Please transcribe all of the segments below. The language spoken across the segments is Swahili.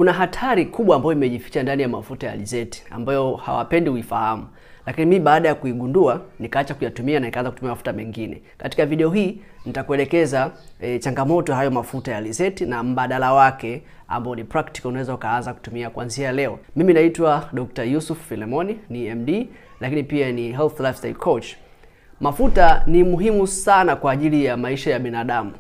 Kuna hatari kubwa ambayo imejificha ndani ya mafuta ya alizeti ambayo hawapendi uifahamu. Lakini mimi baada ya kuigundua nikaacha kuyatumia na nikaanza kutumia mafuta mengine. Katika video hii nitakuelekeza changamoto hayo mafuta ya alizeti na mbadala wake ambao ni practical unaweza ukaanza kutumia kuanzia leo. Mimi naitwa Dr. Yusuf Filemoni, ni MD, lakini pia ni Health Lifestyle Coach. Mafuta ni muhimu sana kwa ajili ya maisha ya binadamu.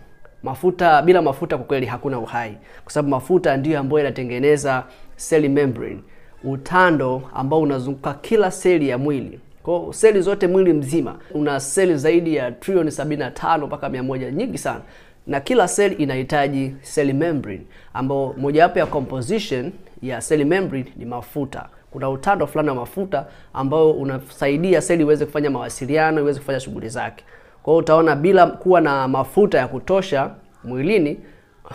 Bila mafuta kwa kweli hakuna uhai. Kwa sababu mafuta ndiyo ambayo yanatengeneza cell membrane, utando ambao unazunguka kila seli ya mwili. Kwa seli zote mwili mzima una seli zaidi ya trilioni 75 mpaka 100, nyingi sana. Na kila seli inahitaji cell membrane, ambao mojawapo ya composition ya cell membrane ni mafuta. Kuna utando fulani wa mafuta ambao unasaidia seli iweze kufanya mawasiliano, iweze kufanya shughuli zake. Kwa hiyo utaona bila kuwa na mafuta ya kutosha mwilini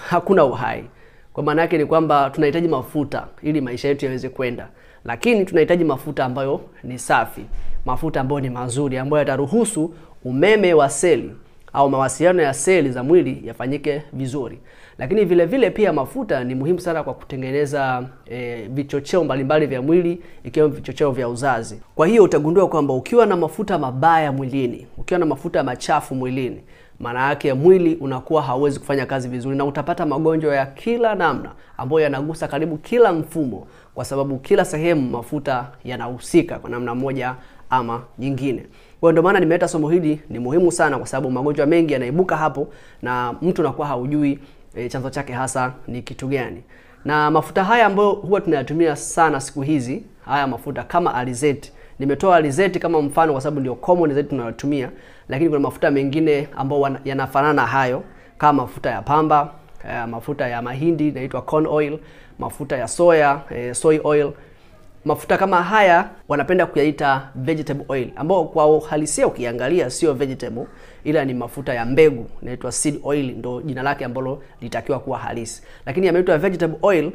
hakuna uhai. Kwa maana yake ni kwamba tunahitaji mafuta ili maisha yetu yaweze kwenda. Lakini tunahitaji mafuta ambayo ni safi, mafuta ambayo ni mazuri, ambayo yataruhusu umeme wa seli au mawasiliano ya seli za mwili yafanyike vizuri. Lakini vile vile pia mafuta ni muhimu sana kwa kutengeneza vichocheo mbalimbali vya mwili, ikiwemo vichocheo vya uzazi. Kwa hiyo utagundua kwamba ukiwa na mafuta mabaya mwilini, ukiwa na mafuta machafu mwilini, maana yake mwili unakuwa hauwezi kufanya kazi vizuri na utapata magonjwa ya kila namna ambayo yanagusa karibu kila mfumo, kwa sababu kila sehemu mafuta yanahusika kwa namna moja ama nyingine. Kwa ndio maana nimeleta somo hili, ni muhimu sana kwa sababu magonjwa mengi yanaibuka hapo na mtu anakuwa haujui chanzo chake hasa ni kitu gani. Na mafuta haya ambayo huwa tunayatumia sana siku hizi, haya mafuta kama alizeti. Nimetoa alizeti kama mfano kwa sababu ndio common zaidi tunayotumia, lakini kuna mafuta mengine ambayo yanafanana na hayo kama mafuta ya pamba, mafuta ya mahindi inaitwa corn oil, mafuta ya soya, soy oil. Mafuta kama haya wanapenda kuyaita vegetable oil, ambao kwa uhalisia ukiangalia sio vegetable, ila ni mafuta ya mbegu, inaitwa seed oil, ndio jina lake ambalo litakiwa kuwa halisi. Lakini yameitwa vegetable oil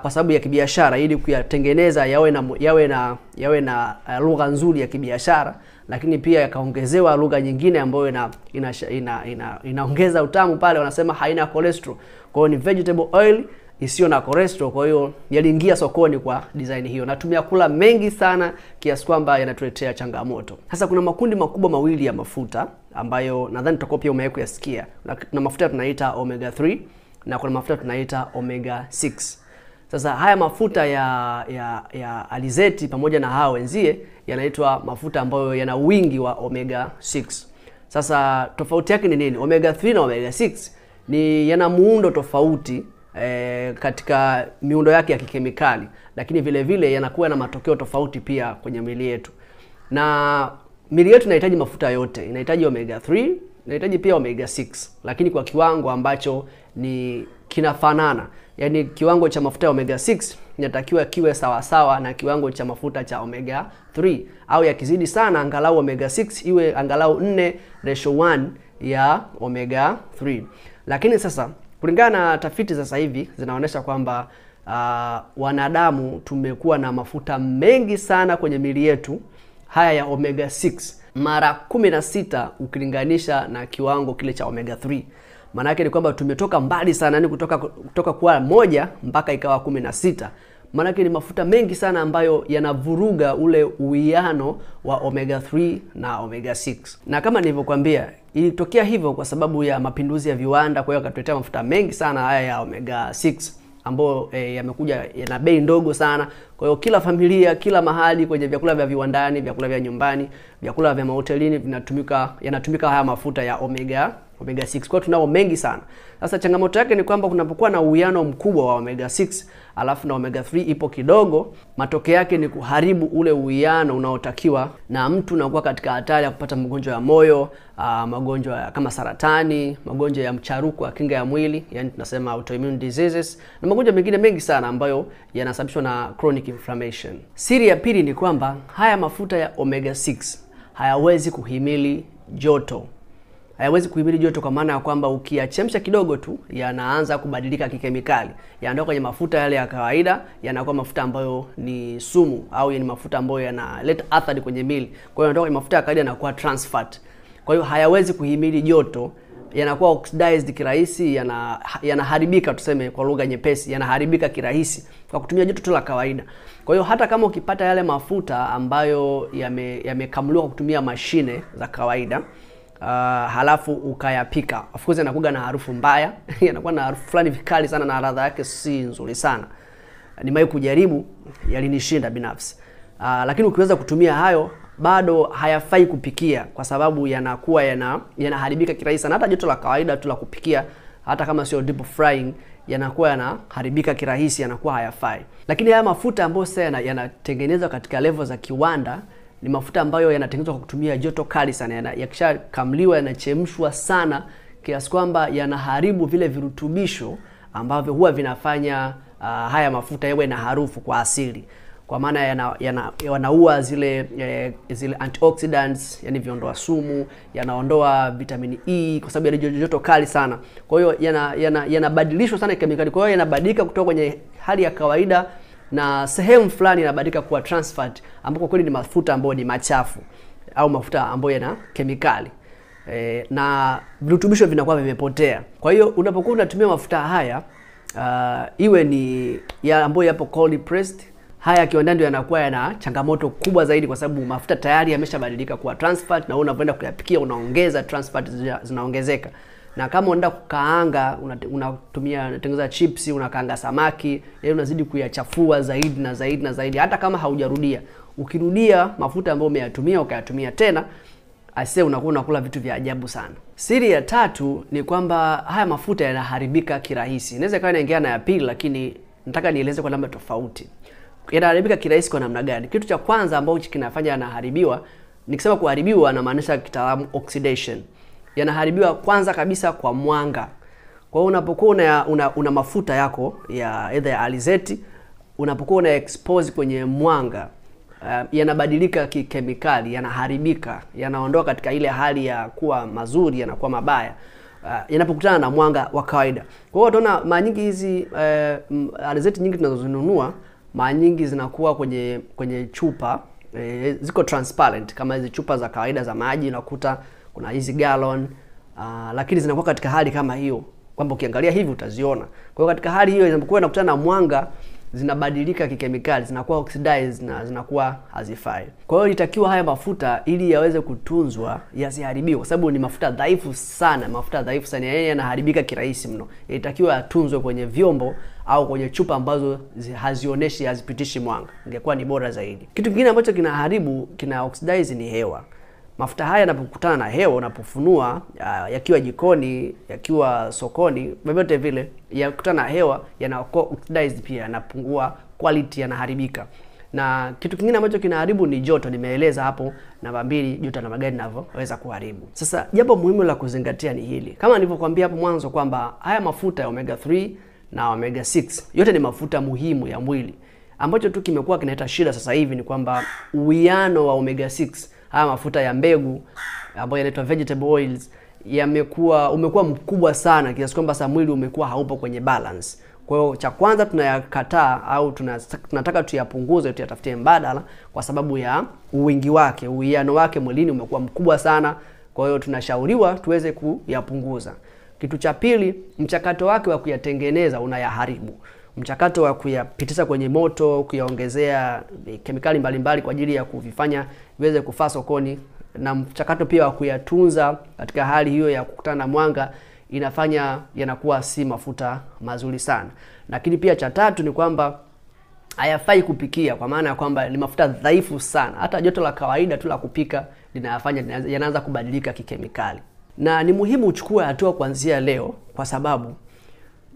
kwa sababu ya kibiashara, ili kuyatengeneza yawe na lugha nzuri ya kibiashara, lakini pia yakaongezewa lugha nyingine ambayo inaongeza utamu pale, wanasema haina cholesterol. Kwa hiyo ni vegetable oil isiyo na cholesterol. Kwa hiyo yaliingia sokoni kwa design hiyo. Natumia kula mengi sana kiasi kwamba yanatuletea changamoto. Sasa kuna makundi makubwa mawili ya mafuta ambayo nadhani tutakuwa pia umewahi kuyasikia. Na mafuta tunaita omega 3 na kuna mafuta tunaita omega 6. Sasa haya mafuta ya alizeti pamoja na hao wenzie yanaitwa mafuta ambayo yana wingi wa omega 6. Sasa tofauti yake ni nini? Omega 3 na omega 6 yana muundo tofauti katika miundo yake ya kikemikali, lakini vile vile yanakuwa na matokeo tofauti pia kwenye miili yetu. Na miili yetu inahitaji mafuta yote, inahitaji omega 3, inahitaji pia omega 6, lakini kwa kiwango ambacho ni kinafanana. Yaani kiwango cha mafuta ya omega 6 inatakiwa kiwe sawa sawa na kiwango cha mafuta cha omega 3, au yakizidi sana angalau omega 6 iwe angalau 4:1 ya omega 3. Lakini sasa kulingana na tafiti sasa hivi zinaonyesha kwamba wanadamu tumekuwa na mafuta mengi sana kwenye miili yetu, haya ya omega 6 mara 16 ukilinganisha na kiwango kile cha omega 3. Maana yake ni kwamba tumetoka mbali sana, yani kutoka kwa 1 mpaka ikawa 16. Maana yake ni mafuta mengi sana ambayo yanavuruga ule uwiano wa omega 3 na omega 6. Na kama nilivyokuambia, ilitokea hivyo kwa sababu ya mapinduzi ya viwanda. Kwa hiyo akatuletea mafuta mengi sana haya ya omega 6 ambayo yamekuja yana bei ndogo sana. Kwa hiyo kila familia, kila mahali, kwenye vyakula vya viwandani, vyakula vya nyumbani, vyakula vya mahotelini yanatumika haya mafuta ya omega 6. Kwa hiyo tunao mengi sana. Sasa changamoto yake ni kwamba kunapokuwa na uwiano mkubwa wa omega 6 alafu na omega 3 ipo kidogo, matokeo yake ni kuharibu ule uwiano unaotakiwa, na mtu anakuwa katika hatari ya kupata magonjwa ya moyo, magonjwa kama saratani, magonjwa ya mcharuko wa kinga ya mwili, yani tunasema autoimmune diseases, na magonjwa mengine mengi sana ambayo yanasababishwa na chronic inflammation. Siri ya pili ni kwamba haya mafuta ya omega 6 hayawezi kuhimili joto. Hayawezi kuhimili joto kwa maana ya kwamba ukiyachemsha kidogo tu yanaanza kubadilika kikemikali. Yanaondoka kwenye mafuta yale ya kawaida, yanakuwa mafuta ambayo ni sumu au ni mafuta ambayo yanaleta athari kwenye miili. Kwa hiyo yanatoka kwenye mafuta ya kawaida yanakuwa trans fat. Kwa hiyo hayawezi kuhimili joto yanakuwa oxidized kirahisi, yanaharibika tuseme kwa lugha nyepesi, yanaharibika kirahisi kwa kutumia joto tu la kawaida. Kwa hiyo hata kama ukipata yale mafuta ambayo yamekamuliwa kwa kutumia mashine za kawaida, halafu ukayapika, of course yanakuwa na harufu mbaya yanakuwa na harufu fulani vikali sana na ladha yake si nzuri sana. Nimewahi kujaribu, yalinishinda binafsi. Lakini ukiweza kutumia hayo bado hayafai kupikia kwa sababu yanakuwa yanaharibika kirahisi sana. Hata joto la kawaida tu la kupikia, hata kama sio deep frying, yanakuwa yanaharibika kirahisi, yanakuwa hayafai. Lakini haya mafuta ambayo sasa yanatengenezwa katika level za kiwanda ni mafuta ambayo yanatengenezwa kwa kutumia joto kali sana. Yakishakamliwa yanachemshwa sana kiasi kwamba yanaharibu vile virutubisho ambavyo huwa vinafanya haya mafuta yawe na harufu kwa asili. Kwa maana yanaua zile antioxidants, yani viondoa sumu, yanaondoa vitamini E kwa sababu ya joto kali sana. Kwa hiyo yanabadilishwa sana kemikali. Kwa hiyo yanabadilika kutoka kwenye hali ya kawaida na sehemu fulani yanabadilika kuwa trans fat, ambapo kweli ni mafuta ambayo ni machafu au mafuta ambayo yana kemikali. Na virutubisho vinakuwa vimepotea. Kwa hiyo unapokuwa unatumia mafuta haya, iwe ni ambayo yapo cold pressed, haya kiwandani ndio yanakuwa yana changamoto kubwa zaidi kwa sababu mafuta tayari yameshabadilika kuwa trans fat, na unapoenda kuyapikia unaongeza trans fat, zinaongezeka. Na kama unaenda kukaanga, unatengeneza chips, unakaanga samaki, yeye unazidi kuyachafua zaidi na zaidi na zaidi. Hata kama haujarudia, ukirudia mafuta ambayo umeyatumia ukayatumia tena, unakuwa unakula vitu vya ajabu sana. Siri ya tatu ni kwamba haya mafuta yanaharibika kirahisi. Inaweza kawa inaingia na ya pili, lakini nataka nieleze kwa namna tofauti. Yanaharibika kirahisi kwa namna gani? Kitu cha kwanza ambacho kinafanya yanaharibiwa, nikisema kuharibiwa na maanisha kitaalamu oxidation. Yanaharibiwa kwanza kabisa kwa mwanga. Kwa hiyo unapokuwa una mafuta yako ya either ya alizeti, unapokuwa una expose kwenye mwanga, yanabadilika kikemikali, yanaharibika, yanaondoka katika ile hali ya kuwa mazuri, yanakuwa mabaya yanapokutana na mwanga wa kawaida. Kwa hiyo utaona mara nyingi hizi alizeti nyingi tunazozinunua, mara nyingi zinakuwa kwenye chupa ziko transparent kama hizi chupa za kawaida za maji, unakuta kuna hizi gallon, lakini zinakuwa katika hali kama hiyo kwamba ukiangalia hivi utaziona. Kwa hiyo katika hali hiyo zinapokuwa inakutana na mwanga, zinabadilika kikemikali, zinakuwa oxidized na zinakuwa hazifai. Kwa hiyo itakiwa haya mafuta ili yaweze kutunzwa yasiharibiwe, kwa sababu ni mafuta dhaifu sana, yanaharibika kirahisi mno. Itakiwa yatunzwe kwenye vyombo au kwenye chupa ambazo hazionyeshi, hazipitishi mwanga. Ingekuwa ni bora zaidi. Kitu kingine ambacho kina oxidize ni hewa. Mafuta haya yanapokutana na hewa, unapofunua, yakiwa jikoni, yakiwa sokoni, vyovyote vile, yakutana na hewa, yanakuwa oxidized pia, yanapungua quality, yanaharibika. Na kitu kingine ambacho kinaharibu ni joto. Nimeeleza hapo namba 2, joto na magari ninavyoweza kuharibu. Sasa jambo muhimu la kuzingatia ni hili. Kama nilivyokuambia hapo mwanzo kwamba haya mafuta ya omega 3 na omega 6 yote ni mafuta muhimu ya mwili. Ambacho tu kimekuwa kinaleta shida sasa hivi ni kwamba uwiano wa omega 6, haya mafuta ya mbegu ambayo yanaitwa vegetable oils, umekuwa mkubwa sana kiasi kwamba sasa mwili umekuwa haupo kwenye balance. Kwa hiyo cha kwanza tunayakataa au tunataka tuyapunguze, tuyatafutie mbadala kwa sababu ya wingi wake, uwiano wake mwilini umekuwa mkubwa sana. Kwa hiyo tunashauriwa tuweze kuyapunguza. Kitu cha pili, mchakato wake wa kuyatengeneza unayaharibu. Mchakato wa kuyapitisha kwenye moto, kuyaongezea kemikali mbalimbali kwa ajili ya kuvifanya viweze kufaa sokoni, na mchakato pia wa kuyatunza katika hali hiyo ya kukutana na mwanga, inafanya yanakuwa si mafuta mazuri sana. Lakini pia cha tatu ni kwamba hayafai kupikia, kwa maana ya kwamba ni mafuta dhaifu sana. Hata joto la kawaida tu la kupika linayafanya yanaanza kubadilika kikemikali. Na ni muhimu uchukue hatua kuanzia leo, kwa sababu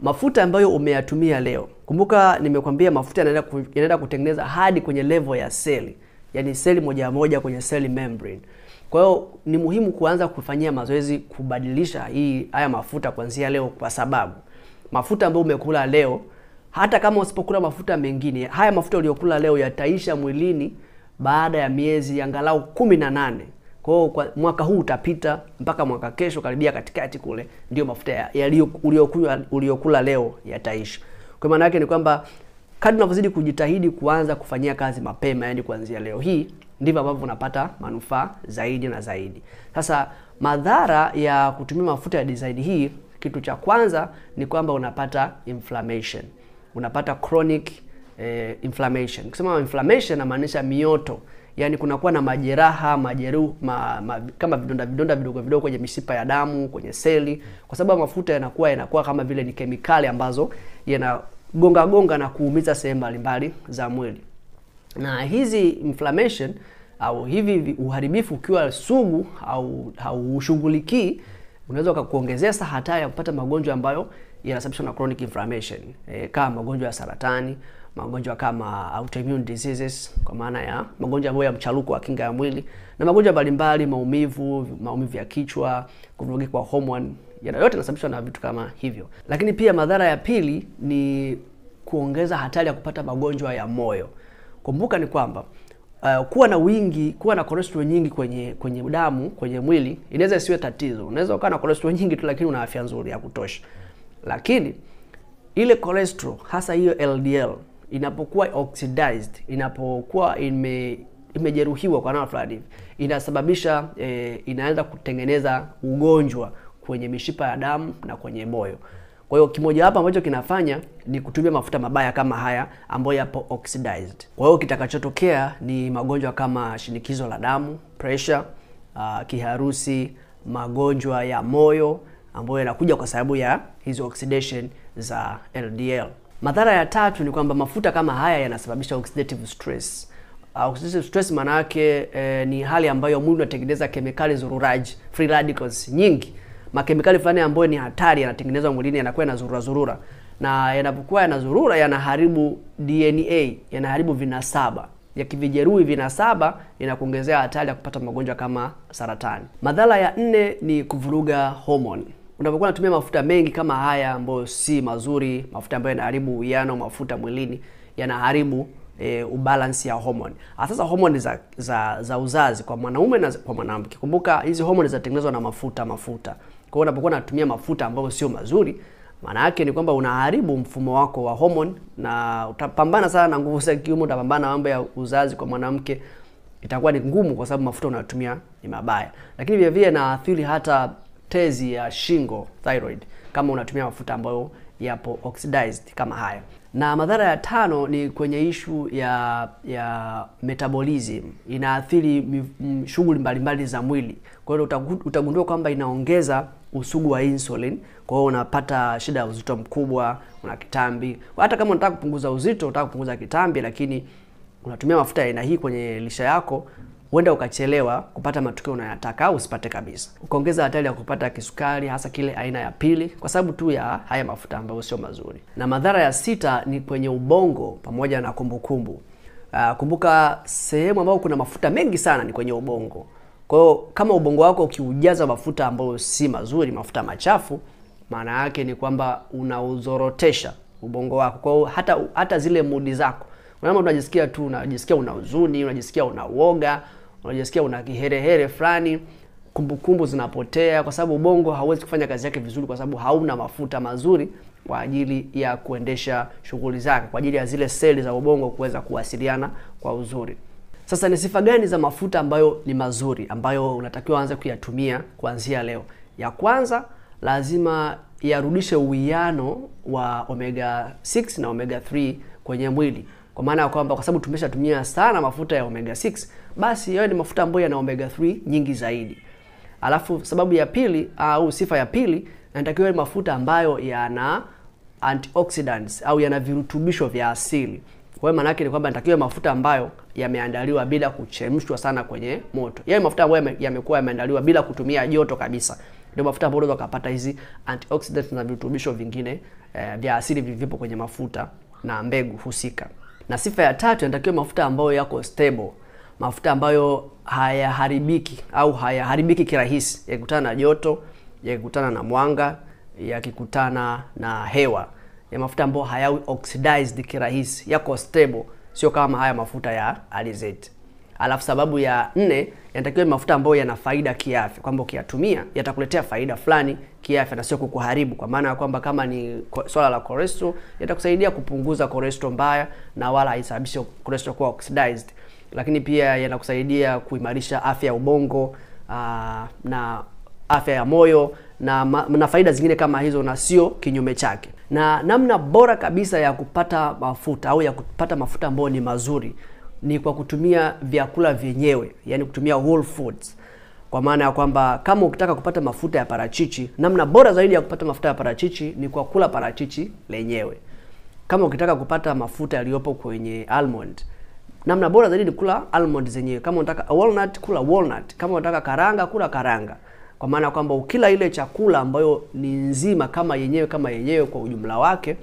mafuta ambayo umeyatumia leo, kumbuka nimekwambia mafuta yanaenda kutengeneza hadi kwenye level ya seli, yani seli moja moja kwenye cell membrane. Kwa hiyo ni muhimu kuanza kufanyia mazoezi kubadilisha haya mafuta kuanzia leo, kwa sababu mafuta ambayo umekula leo, hata kama usipokula mafuta mengine, haya mafuta uliyokula leo yataisha mwilini baada ya miezi angalau 18. Kwa hiyo mwaka huu utapita mpaka mwaka kesho karibia katikati kule, ndio mafuta uliyokula leo yataisha. Kwa maana yake ni kwamba kadri unavyozidi kujitahidi kuanza kufanyia kazi mapema, yani kuanzia leo hii, ndivyo ambavyo unapata manufaa zaidi na zaidi. Sasa madhara ya kutumia mafuta ya design hii, kitu cha kwanza ni kwamba unapata inflammation. Unapata chronic inflammation. Kusema inflammation inamaanisha mioto. Yaani kunakuwa na majeraha, kama vidonda vidogo kwenye mishipa ya damu, kwenye seli, kwa sababu mafuta yanakuwa kama vile ni kemikali ambazo yanagonga na kuumiza sehemu mbalimbali za mwili. Na hizi inflammation au hivi uharibifu ukiwa sugu au haushughulikii, unaweza kukuongezea hatari ya kupata magonjwa ambayo yanasababishwa na chronic inflammation, kama magonjwa ya saratani, magonjwa kama autoimmune diseases, kwa maana ya magonjwa ambayo ya mcharuko wa kinga ya mwili, na magonjwa mbalimbali, maumivu ya kichwa, kuvurugika kwa hormone, yote yanasababishwa na vitu kama hivyo. Lakini pia madhara ya pili ni kuongeza hatari ya kupata magonjwa ya moyo. Kumbuka ni kwamba kuwa na cholesterol nyingi kwenye damu, kwenye mwili, inaweza isiwe tatizo. Unaweza ukawa na cholesterol nyingi tu lakini una afya nzuri ya kutosha. Lakini ile cholesterol, hasa hiyo LDL, inapokuwa oxidized, inapokuwa imejeruhiwa kwa namna fulani, inasababisha inaanza kutengeneza ugonjwa kwenye mishipa ya damu na kwenye moyo. Kwa hiyo kimoja hapa ambacho kinafanya ni kutumia mafuta mabaya kama haya ambayo yapo oxidized. Kwa hiyo kitakachotokea ni magonjwa kama shinikizo la damu, pressure, kiharusi, magonjwa ya moyo ambayo yanakuja kwa sababu ya hizo oxidation za LDL. Madhara ya tatu ni kwamba mafuta kama haya yanasababisha oxidative stress. Oxidative stress maana yake ni hali ambayo mwili unatengeneza kemikali zururaji, free radicals nyingi. Makemikali fulani ambayo ni hatari yanatengenezwa mwilini, yanakuwa yanazurura. Na yanapokuwa yanazurura yanaharibu DNA, yanaharibu vinasaba. Yakivijeruhi vinasaba, inakuongezea hatari ya kupata magonjwa kama saratani. Madhara ya 4 ni kuvuruga hormone. Unapokuwa unatumia mafuta mengi kama haya ambayo si mazuri, mafuta ambayo yanaharibu uwiano mafuta mwilini, yanaharibu ubalance ya hormone. Sasa hormone za uzazi kwa mwanaume na kwa mwanamke. Kumbuka hizi hormone zinatengenezwa na mafuta. Kwa hiyo unapokuwa unatumia mafuta ambayo sio mazuri, maana yake ni kwamba unaharibu mfumo wako wa hormone, na utapambana sana na nguvu za kiume, utapambana na mambo ya uzazi kwa mwanamke, itakuwa ni ngumu kwa sababu mafuta unayotumia ni mabaya. Lakini vile vile inaathiri hata tezi ya shingo, thyroid, kama unatumia mafuta ambayo yapo oxidized kama haya. Na madhara ya 5 ni kwenye issue ya metabolism. Inaathiri shughuli mbalimbali za mwili. Kwa hiyo utagundua kwamba inaongeza usugu wa insulin. Kwa hiyo unapata shida ya uzito mkubwa, una kitambi. Hata kama unataka kupunguza uzito, unataka kupunguza kitambi, lakini unatumia mafuta ya aina hii kwenye lisha yako, huenda ukachelewa kupata matokeo unayotaka au usipate kabisa. Ukaongeza hatari ya kupata kisukari, hasa kile aina ya pili, kwa sababu tu ya haya mafuta ambayo sio mazuri. Na madhara ya 6 ni kwenye ubongo pamoja na kumbukumbu. Kumbuka sehemu ambayo kuna mafuta mengi sana ni kwenye ubongo. Kwa hiyo kama ubongo wako ukiujaza mafuta ambayo si mazuri, mafuta machafu, maana yake ni kwamba unauzorotesha ubongo wako. Kwa hiyo hata zile mood zako, unajisikia una huzuni, unajisikia una uoga, unajisikia una kiherehere fulani, kumbukumbu zinapotea, kwa sababu ubongo hauwezi kufanya kazi yake vizuri kwa sababu hauna mafuta mazuri kwa ajili ya kuendesha shughuli zake, kwa ajili ya zile seli za ubongo kuweza kuwasiliana kwa uzuri. Sasa ni sifa gani za mafuta ambayo ni mazuri, ambayo unatakiwa anza kuyatumia kuanzia leo? Ya kwanza, lazima yarudishe uwiano wa omega 6 na omega 3 kwenye mwili. Kwa maana ya kwamba kwa sababu tumeshatumia sana mafuta ya omega 6, basi yawe ni mafuta ambayo yana omega 3 nyingi zaidi. Alafu sababu ya pili au sifa ya pili, inatakiwa mafuta ambayo yana antioxidants au yana virutubisho vya asili. Kwa hiyo maana yake ni kwamba inatakiwa mafuta ambayo yameandaliwa bila kuchemshwa sana kwenye moto. Yaani mafuta ambayo yamekuwa yameandaliwa bila kutumia joto kabisa. Ndio mafuta ambayo unaweza kupata hizi antioxidants na virutubisho vingine vya asili vilivyopo kwenye mafuta na mbegu husika. Na sifa ya 3, inatakiwa mafuta ambayo yako stable. Mafuta ambayo hayaharibiki kirahisi, yakikutana na joto, yakikutana na mwanga, yakikutana na hewa. Ya mafuta ambayo hayawi oxidized kirahisi, yako stable, sio kama haya mafuta ya alizeti. Alafu sababu ya 4, yanatakiwa mafuta ambayo yana faida kiafya, kwamba ukiyatumia yatakuletea faida fulani kiafya na sio kukuharibu. Kwa maana ya kwamba kama ni swala la cholesterol, yatakusaidia kupunguza cholesterol mbaya na wala haisababishi cholesterol kuwa oxidized. lakini pia yanakusaidia kuimarisha afya ya ubongo na afya ya moyo na faida zingine kama hizo, na sio kinyume chake. Na namna bora kabisa ya kupata mafuta au ya kupata mafuta ambayo ni mazuri ni kwa kutumia vyakula vyenyewe, yani kutumia whole foods. Kwa maana ya kwamba kama ukitaka kupata mafuta ya parachichi, namna bora zaidi ya kupata mafuta ya parachichi ni kwa kula parachichi lenyewe. Kama ukitaka kupata mafuta yaliyopo kwenye almond, namna bora zaidi ni kula almond zenyewe. Kama unataka walnut, kula walnut. Kama unataka karanga, kula karanga. Kwa maana kwamba ukila ile chakula ambayo ni nzima kama yenyewe kwa ujumla wake,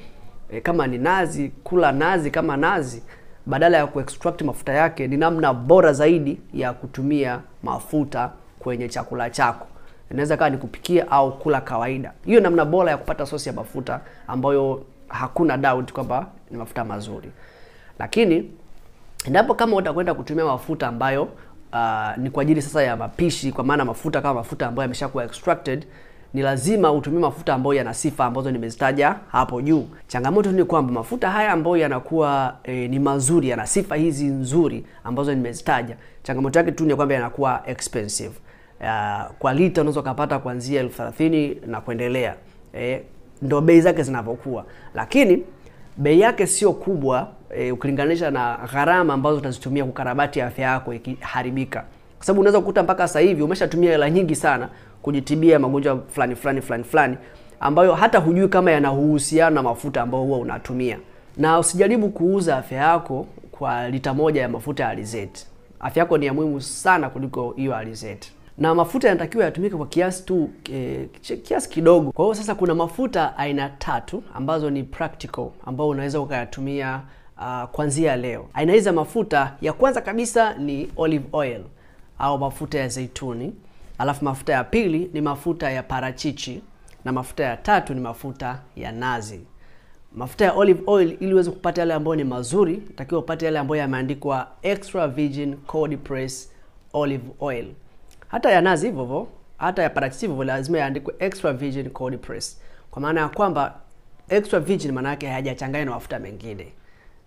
kama ni nazi, kula nazi kama nazi badala ya kuextract mafuta yake, ni namna bora zaidi ya kutumia mafuta kwenye chakula chako. Inaweza kama ni kupikia au kula kawaida. Hiyo namna bora ya kupata sosi ya mafuta ambayo hakuna doubt kwamba ni mafuta mazuri. Lakini endapo kama utakwenda kutumia mafuta ambayo ni kwa ajili sasa ya mapishi, kwa maana mafuta kama mafuta ambayo yameshakuwa extracted, ni lazima utumie mafuta ambayo yana sifa ambazo nimezitaja hapo juu. Changamoto ni kwamba mafuta haya ambayo yanakuwa ni mazuri, yana sifa hizi nzuri ambazo nimezitaja, changamoto yake tu ni kwamba yanakuwa expensive. Kwa lita unaweza kupata kuanzia 30,000 na kuendelea. Ndio bei zake zinavyokuwa. Lakini bei yake sio kubwa ukilinganisha na gharama ambazo utazitumia kukarabati afya yako ikiharibika. Kwa sababu unaweza kukuta mpaka sasa hivi umeshatumia hela nyingi sana kujitibia magonjwa fulani ambayo hata hujui kama yana uhusiano na mafuta ambayo huwa unatumia. Na usijaribu kuuza afya yako kwa lita moja ya mafuta ya alizeti. Afya yako ni ya muhimu sana kuliko hiyo alizeti. Na mafuta yanatakiwa yatumike kwa kiasi tu, kiasi kidogo. Kwa hiyo sasa kuna mafuta aina 3 ambazo ni practical, ambao unaweza ukayatumia kuanzia leo. Aina hizi za mafuta, ya kwanza kabisa ni olive oil au mafuta ya zaituni. Alafu mafuta ya pili ni mafuta ya parachichi, na mafuta ya tatu ni mafuta ya nazi. Mafuta ya olive oil, ili uweze kupata yale ambayo ni mazuri, unatakiwa upate yale ambayo yameandikwa extra virgin cold press olive oil. Hata ya nazi hivyo, hata ya parachichi hivyo, lazima yaandikwe extra virgin cold press. Kwa maana ya kwamba extra virgin maana yake hayajachanganywa na mafuta mengine,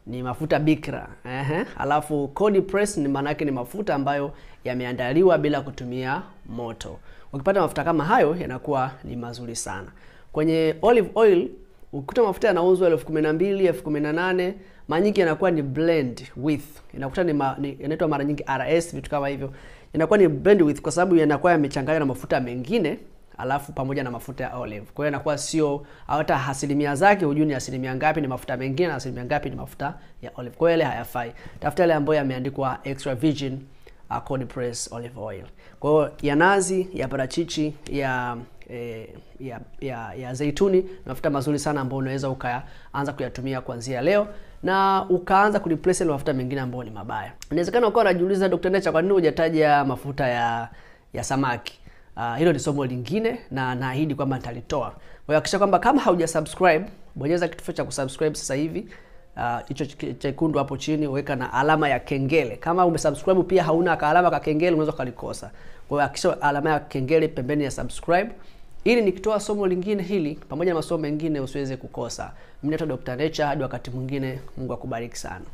ni mafuta bikra. Alafu cold press ni maana yake ni mafuta ambayo yameandaliwa bila kutumia moto. Ukipata mafuta kama hayo, yanakuwa ni mazuri sana. Kwenye olive oil ukikuta mafuta yanauzwa 12,000, 18,000, mara nyingi yanakuwa ni blend with. Inakuta ni inaitwa mara nyingi RS, vitu kama hivyo. Inakuwa ni blend with kwa sababu yanakuwa yamechanganywa na mafuta mengine alafu pamoja na mafuta ya olive. Kwa hiyo inakuwa sio hata asilimia zake hujui ni asilimia ngapi ni mafuta mengine na asilimia ngapi ni mafuta ya olive. Kwa hiyo ile hayafai. Tafuta ile ambayo yameandikwa extra virgin cold press olive oil. Kwa hiyo ya nazi, ya parachichi, ya zaituni, mafuta mazuri sana ambayo unaweza ukaanza kuyatumia kuanzia leo na ukaanza kureplace ile mafuta mengine ambayo ni mabaya. Inawezekana ukawa unajiuliza, Dr. Nature, kwa nini hujataja mafuta ya samaki? Hilo ni somo lingine na naahidi kwamba nitalitoa. Kwa hiyo hakikisha kwamba kama haujasubscribe, bonyeza kitufe cha kusubscribe sasa hivi. Hicho chekundu hapo chini, weka na alama ya kengele. Kama umesubscribe pia hauna alama ya kengele, unaweza kulikosa. Kwa hiyo hakikisha alama ya kengele pembeni ya subscribe, ili nikitoa somo lingine hili pamoja na masomo mengine usiweze kukosa. Mimi naitwa Dr. Nature, hadi wakati mwingine, Mungu akubariki sana.